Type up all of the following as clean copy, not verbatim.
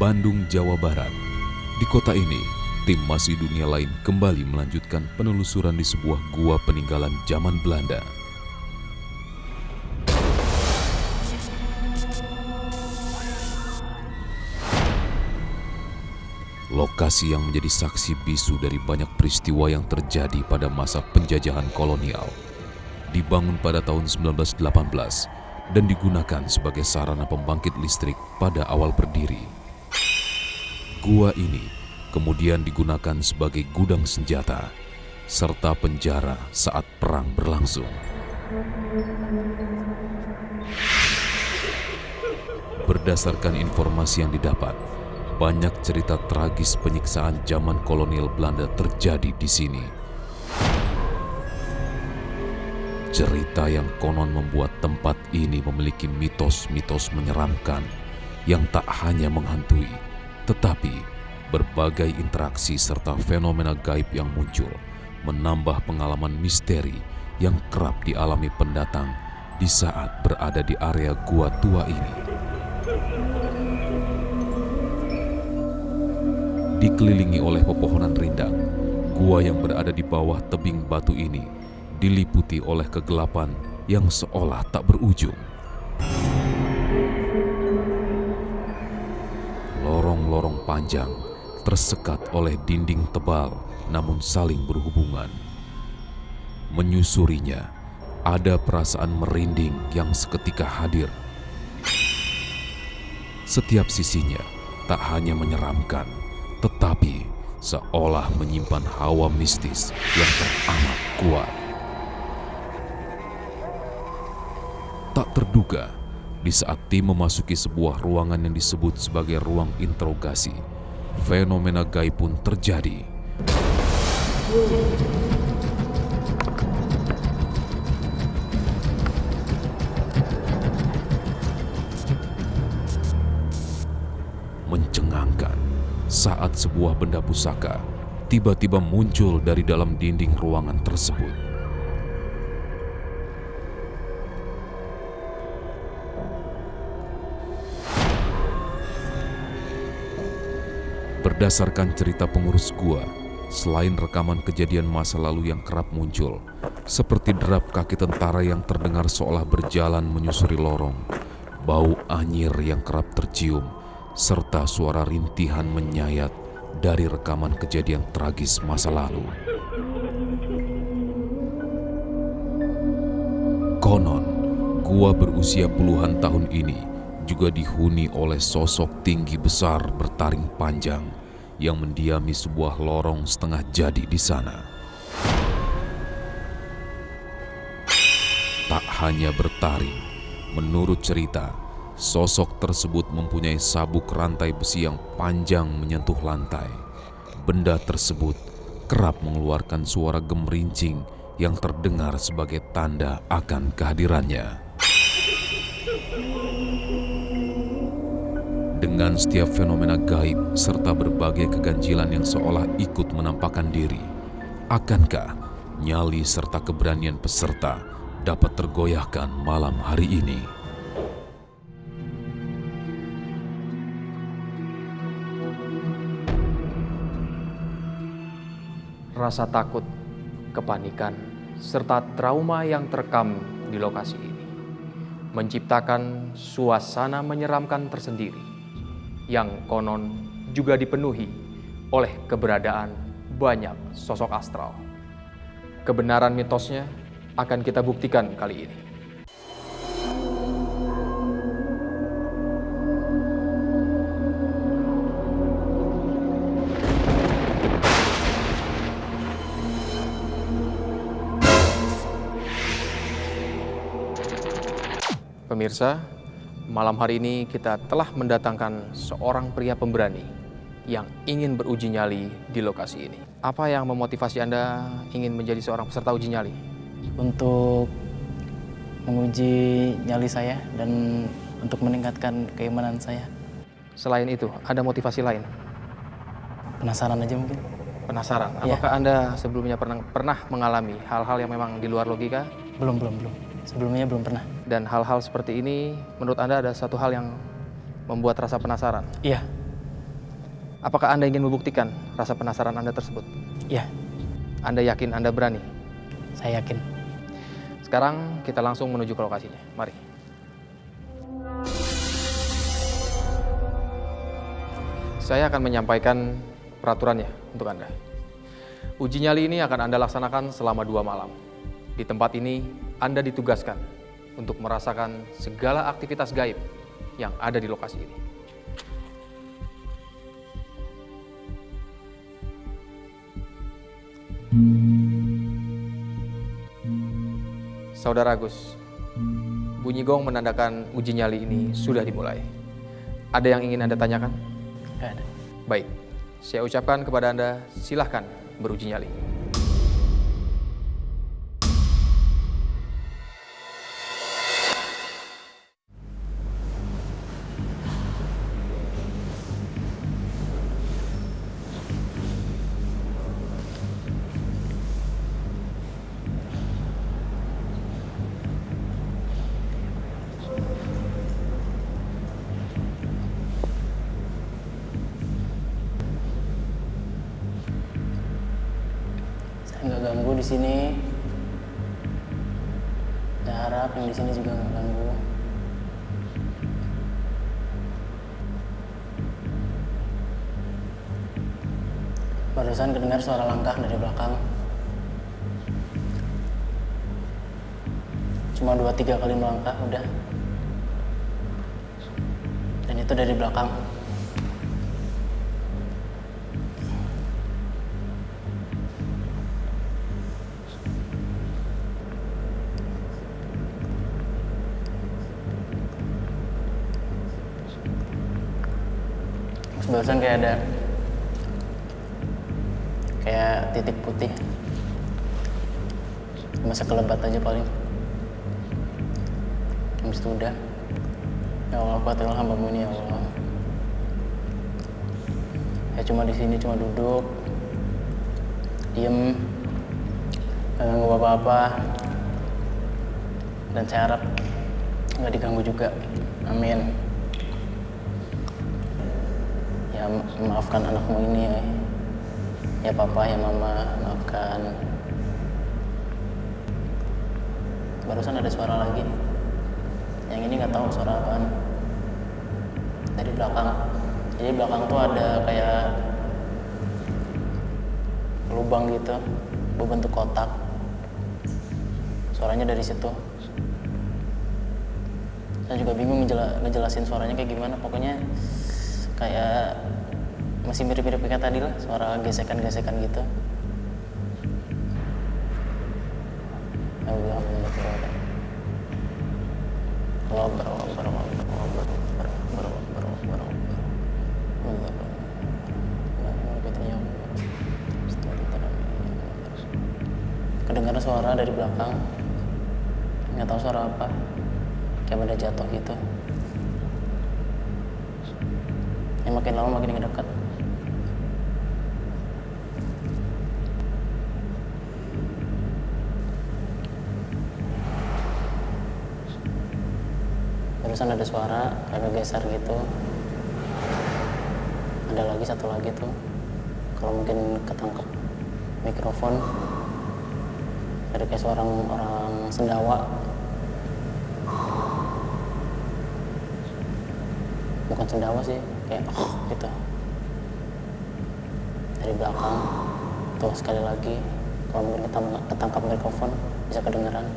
Bandung, Jawa Barat. Di kota ini, tim Masih Dunia Lain kembali melanjutkan penelusuran di sebuah gua peninggalan zaman Belanda. Lokasi yang menjadi saksi bisu dari banyak peristiwa yang terjadi pada masa penjajahan kolonial. Dibangun pada tahun 1918 dan digunakan sebagai sarana pembangkit listrik pada awal berdiri. Gua ini kemudian digunakan sebagai gudang senjata serta penjara saat perang berlangsung. Berdasarkan informasi yang didapat, banyak cerita tragis penyiksaan zaman kolonial Belanda terjadi di sini. Cerita yang konon membuat tempat ini memiliki mitos-mitos menyeramkan yang tak hanya menghantui, tetapi berbagai interaksi serta fenomena gaib yang muncul menambah pengalaman misteri yang kerap dialami pendatang di saat berada di area gua tua ini. Dikelilingi oleh pepohonan rindang, gua yang berada di bawah tebing batu ini diliputi oleh kegelapan yang seolah tak berujung. Lorong-lorong panjang tersekat oleh dinding tebal namun saling berhubungan. Menyusurinya, ada perasaan merinding yang seketika hadir. Setiap sisinya tak hanya menyeramkan, tetapi seolah menyimpan hawa mistis yang teramat kuat. Tak terduga, di saat tim memasuki sebuah ruangan yang disebut sebagai ruang interogasi, fenomena gaib pun terjadi. Mencengangkan saat sebuah benda pusaka tiba-tiba muncul dari dalam dinding ruangan tersebut. Berdasarkan cerita pengurus gua, selain rekaman kejadian masa lalu yang kerap muncul, seperti derap kaki tentara yang terdengar seolah berjalan menyusuri lorong, bau anyir yang kerap tercium, serta suara rintihan menyayat dari rekaman kejadian tragis masa lalu. Konon, gua berusia puluhan tahun ini juga dihuni oleh sosok tinggi besar bertaring panjang yang mendiami sebuah lorong setengah jadi di sana. Tak hanya bertaring, menurut cerita, sosok tersebut mempunyai sabuk rantai besi yang panjang menyentuh lantai. Benda tersebut kerap mengeluarkan suara gemerincing yang terdengar sebagai tanda akan kehadirannya. Dengan setiap fenomena gaib serta berbagai keganjilan yang seolah ikut menampakkan diri, akankah nyali serta keberanian peserta dapat tergoyahkan malam hari ini? Rasa takut, kepanikan, serta trauma yang terekam di lokasi ini menciptakan suasana menyeramkan tersendiri yang konon juga dipenuhi oleh keberadaan banyak sosok astral. Kebenaran mitosnya akan kita buktikan kali ini. Pemirsa, malam hari ini kita telah mendatangkan seorang pria pemberani yang ingin beruji nyali di lokasi ini. Apa yang memotivasi Anda ingin menjadi seorang peserta uji nyali? Untuk menguji nyali saya dan untuk meningkatkan keimanan saya. Selain itu, ada motivasi lain? Penasaran aja mungkin. Penasaran? Iya. Apakah Anda sebelumnya pernah mengalami hal-hal yang memang di luar logika? Belum. Sebelumnya belum pernah. Dan hal-hal seperti ini menurut Anda ada satu hal yang membuat rasa penasaran? Iya. Apakah Anda ingin membuktikan rasa penasaran Anda tersebut? Ya, Anda yakin Anda berani? saya yakin. Sekarang kita langsung menuju ke lokasinya. Mari. Saya akan menyampaikan peraturannya untuk Anda. Uji nyali ini akan Anda laksanakan selama 2 malam. Di tempat ini, Anda ditugaskan untuk merasakan segala aktivitas gaib yang ada di lokasi ini. Saudara Agus, bunyi gong menandakan uji nyali ini sudah dimulai. Ada yang ingin Anda tanyakan? Nggak ada. Baik, saya ucapkan kepada Anda, silahkan beruji nyali. Saya nggak ganggu di sini. Saya harap yang di sini juga nggak ganggu. Barusan kedengar suara langkah dari belakang. Cuma 2-3 kali melangkah udah. Dan itu dari belakang. Terus barusan kayak ada titik putih. Masa kelebat aja paling. Habis itu udah. Ya Allah, kuatilah hamba-Mu ini ya Allah. Ya cuma di sini cuma duduk, diem, nggak ganggu apa-apa. Dan saya harap nggak diganggu juga. Amin. Ya maafkan anakmu ini ya. Ya papa, ya mama, maafkan. Barusan ada suara lagi. Yang ini nggak tahu suara apaan. Dari belakang. Jadi belakang tuh ada kayak lubang gitu, berbentuk kotak. Suaranya dari situ. Saya juga bingung ngejelasin suaranya kayak gimana. Pokoknya kayak masih mirip-mirip kayak tadi lah, suara gesekan-gesekan gitu. Kedengaran suara dari belakang, nggak tahu suara apa, kayak benda jatuh gitu. Yang makin lama makin dekat. Barusan ada suara kayak geser gitu. Ada lagi satu lagi tuh. Kalau mungkin ketangkep mikrofon, ada kayak suara orang sendawa. Bukan sendawa sih, kayak gitu. Dari belakang tuh sekali lagi. Kalau mungkin ketangkap mikrofon bisa kedengeran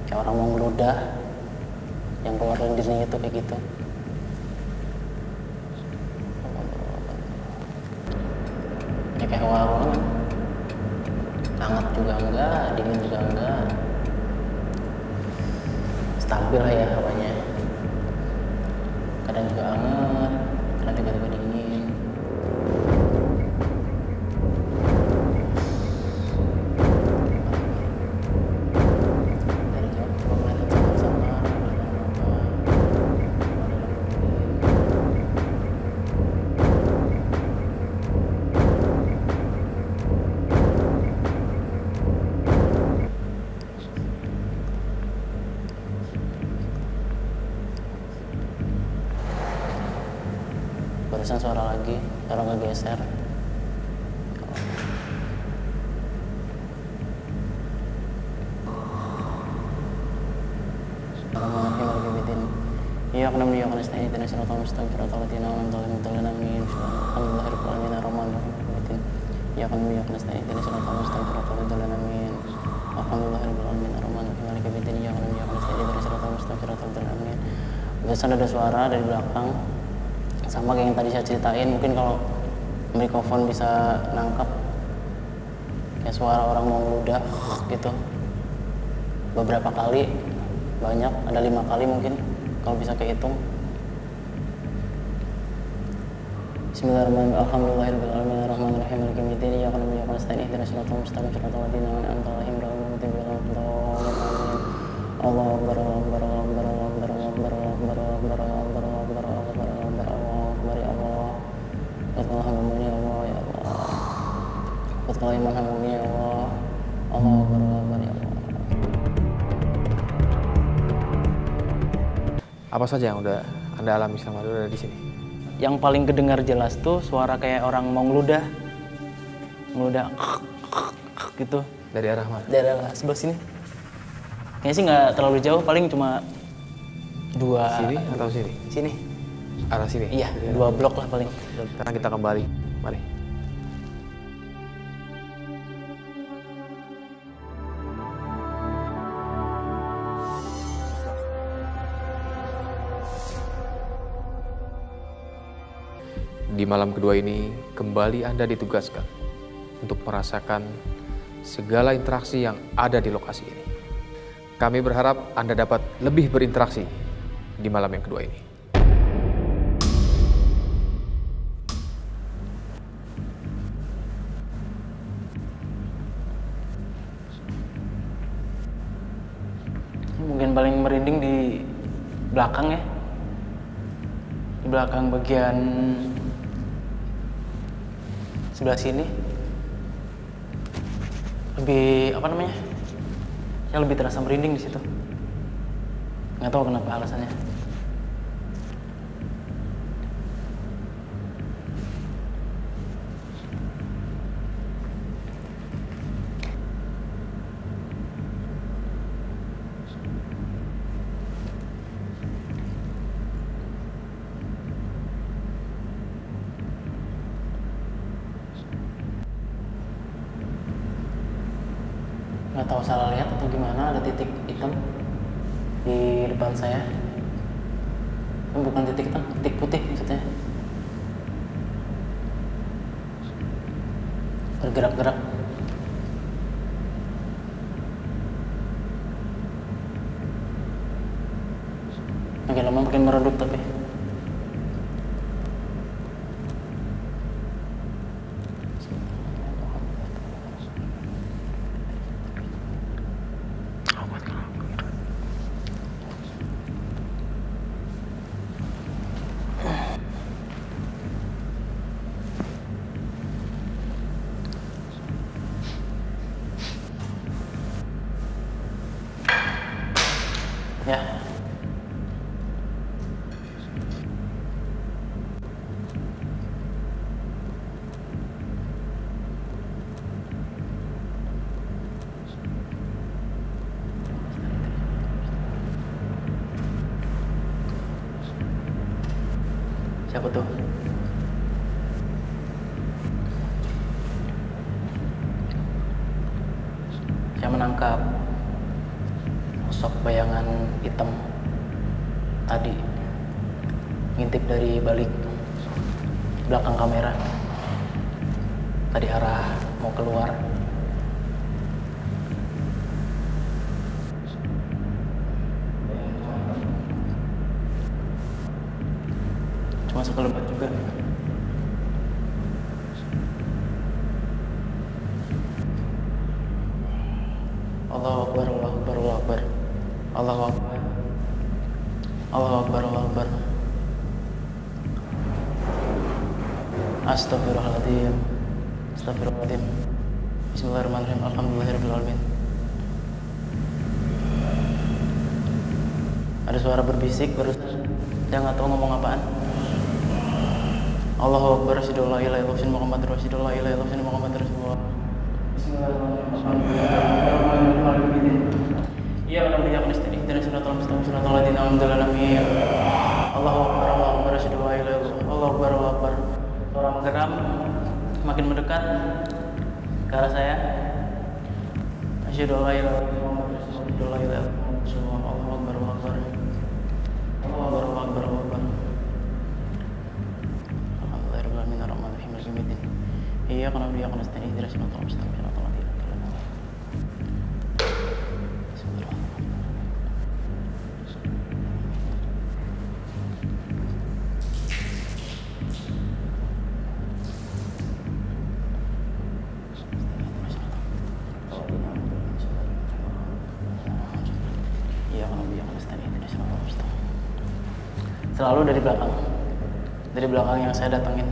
kayak orang mau ngeludah, yang keluar dari dirinya itu kayak gitu. Ya kayak hawa ruangan, hangat juga enggak, dingin juga enggak, stabil lah ya hawanya. Kadang juga hangat, kadang tiba-tiba dingin. Dari jauh cuma kelihatan samar-samar, barusan suara lagi, suara ngegeser. Iya karena dia akan istirahat dan siratal mustaqim siratal ladzina an'amta alaihim ghairil maghdubi alaihim waladdallin. Iya karena dia akan istirahat dan siratal mustaqim siratal ladzina an'amta alaihim ghairil maghdubi alaihim. Iya karena dia akan istirahat dan siratal mustaqim siratal ladzina an'amta alaihim. Biasanya ada suara dari belakang sama kayak yang tadi saya ceritain, mungkin kalau mikrofon bisa nangkep kayak suara orang mau ngeludah gitu beberapa kali, banyak, ada 5 kali mungkin kalau bisa kehitung. Bismillahirrahmanirrahim. Alhamdulillahirabbil alamin arrahmanirrahim maliki yaumiddin iyyaka na'budu wa iyyaka nasta'in ihdinas siratal mustaqim siratal ladzina an'amta alaihim ghairil maghdubi alaihim waladdallin. Allahu akbar Allahu akbar Allahu akbar Allahu akbar Allahu akbar Allahu akbar Allahu akbar Allahu akbar Allahu akbar Allahu akbar Allahu akbar Allahu akbar ya Allah. Alhamdulillah ya Allah ya Allah. Alhamdulillah ya Allah. Allahu akbar Allahu akbar ya Allah. Apa saja yang udah Anda alami selama ada di sini? Yang paling kedengar jelas tuh suara kayak orang mau ngeludah gitu. Dari arah mana? Dari arah sebelah sini. Kayaknya sih nggak terlalu jauh, paling cuma 2. Sini atau sini? Sini. Arah sini? Iya, 2 blok lah paling. Sekarang kita kembali. Mari. Di malam kedua ini, kembali Anda ditugaskan untuk merasakan segala interaksi yang ada di lokasi ini. Kami berharap Anda dapat lebih berinteraksi di malam yang kedua ini. Mungkin paling merinding di belakang ya. Di belakang bagian sebelah sini lebih saya lebih terasa merinding di situ, nggak tahu kenapa alasannya. Nggak tahu salah lihat atau gimana, ada titik hitam di depan saya. Bukan titik hitam, titik putih maksudnya. Bergerak-gerak. Makin lama makin meredup tapi. Ya. Siapa tuh? Saya menangkap sosok bayangan hitam tadi ngintip dari balik belakang kamera, tadi arah mau keluar. Cuma sekelebat juga. Allahu Akbar, Allahu Akbar, Allahu Akbar. Allahu Akbar. Allahu Akbar, Allahu Akbar. Astagfirullahaladzim. Astagfirullahaladzim. Bismillahirrahmanirrahim. Alhamdulillahirabbil alamin. Ada suara berbisik barusan. Saya nggak tahu ngomong apaan. Allahu Akbar, asyhadu an la ilaha illallah, asyhadu anna Muhammadar Rasulullah, la ilaha illallah, asyhadu anna Muhammadar Rasulullah. Bismillahirrahmanirrahim. Iya, alhamdulillah, nasta'in ihdinas siratal mustaqim, siratal ladzina an'amta 'alaihim. Allahu Akbar, Allahu Akbar, asyhadu an la ilaha illallah, Allahu Akbar, Allahu Akbar. Suara menggeram makin mendekat ke arah saya. Asyhadu an la ilaha illallah, asyhadu an la ilaha illallah, Allahu Akbar, Allahu Akbar. Allahu Akbar, Allahu Akbar, Allahu Akbar. Alhamdulillahirabbil alamin, arrahmanir rahim, maliki yaumiddin. Iyyaka na'budu wa iyyaka nasta'in, ihdinas siratal mustaqim, siratal ladzina an'amta 'alaihim. Selalu dari belakang yang saya datengin.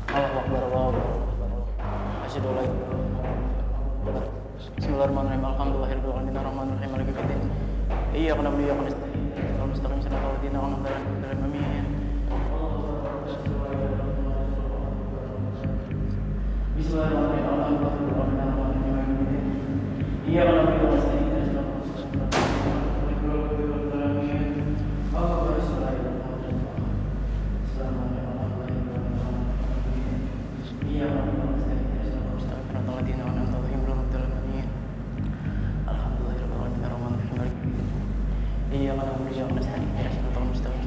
Allahu Akbar, Allahu Akbar. Asyhadu an la ilaha illallah. Bismillahirrahmanirrahim. Alhamdulillahirabbil alamin, arrahmanir rahim, maliki yaumiddin. Iyyaka na'budu wa iyyaka nasta'in, ihdinas mustaqim, siratal ladzina an'amta 'alaihim, amin. Bismillahirrahmanirrahim. Iya, alhamdulillah, nasta'in, ihdinas siratal mustaqim,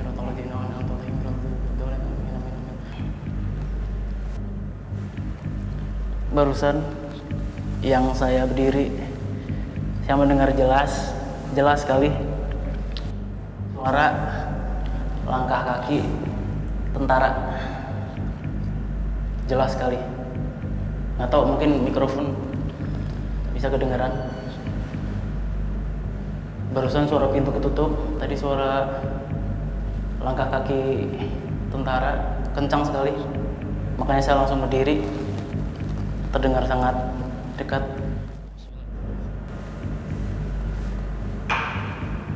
barusan yang saya berdiri, saya mendengar jelas sekali suara langkah kaki tentara, jelas sekali. Nggak tahu, mungkin mikrofon bisa kedengaran. Barusan suara pintu ketutup, tadi suara langkah kaki tentara kencang sekali, makanya saya langsung berdiri. Terdengar sangat dekat.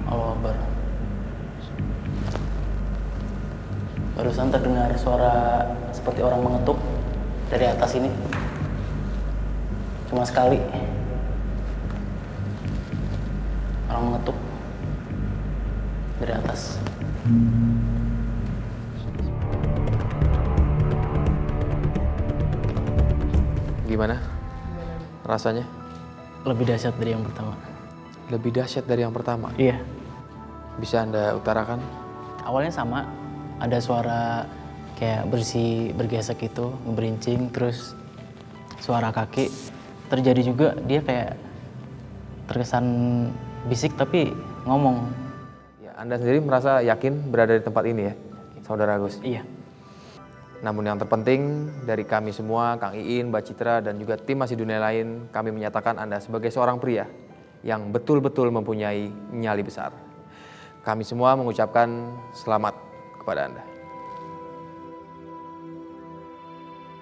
Allahu Akbar. Barusan terdengar suara seperti orang mengetuk dari atas ini. Cuma sekali. Orang mengetuk dari atas. Gimana rasanya? Lebih dahsyat dari yang pertama. Lebih dahsyat dari yang pertama? Iya. Bisa Anda utarakan? Awalnya sama, ada suara kayak bergesek gitu, berincing, terus suara kaki. Terjadi juga dia kayak terkesan bisik tapi ngomong. Ya, Anda sendiri merasa yakin berada di tempat ini ya, Saudara Agus? Iya. Namun yang terpenting dari kami semua, Kang Iin, Mbak Citra, dan juga tim Masih Dunia Lain, kami menyatakan Anda sebagai seorang pria yang betul-betul mempunyai nyali besar. Kami semua mengucapkan selamat kepada Anda.